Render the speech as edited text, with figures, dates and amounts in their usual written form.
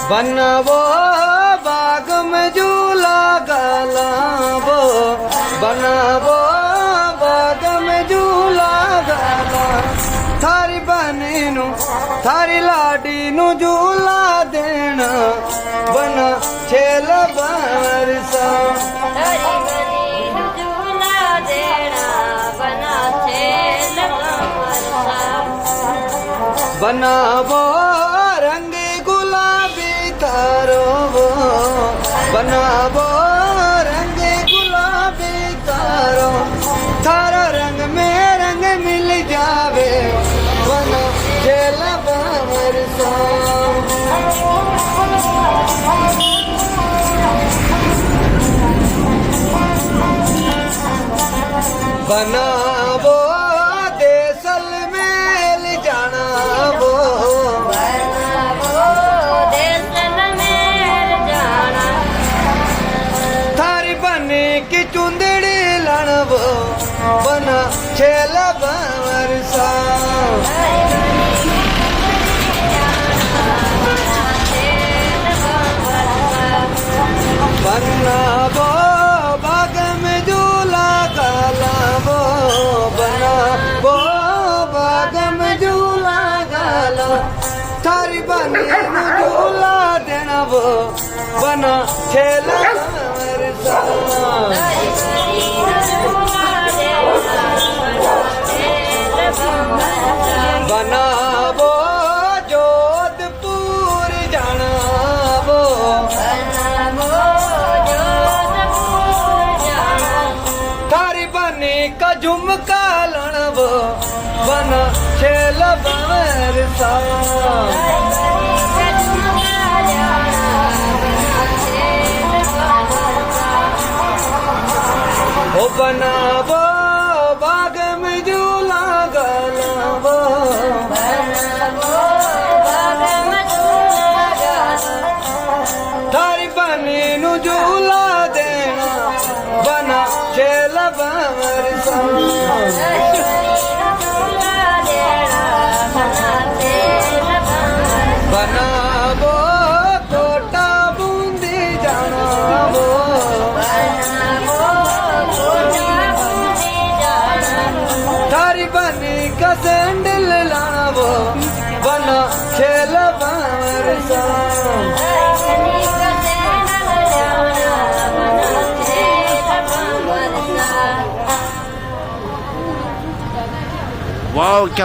बनावो बाग में झूला गालावो, बनावो बाग में झूला गाला। थारी बहनी नु थारी लाडी नु झूला देना, बना छेल बरसा। बनावो रंग गुलाबी तारो वो, बनावो रंग गुलाबी तारो। थारा रंग में रंग मिल जावे, बना खेल बरसा। बनावो देसल मेल जाना वो, थारी बनी की चुंदड़ी लड़वो, बना छेल बरसा। बनावो बाग में झूला गालावो, बनावो बाग में झूला गाला। थारी बनी नु झूला देना वो, बना छेल बरसा। बनावो जोधपुर जाना वो, थारी बनी का झुमका लड़वो, बना छेल बरसा। ओ बनावो बाग में झूला गालावो, थारी बनी नु झूला देना, बना छेल बरसा। बनावो कोटा बूंदी जाना वो, थारी बनी का सैंडल लावो, बना खेल बरसा। वाह क्या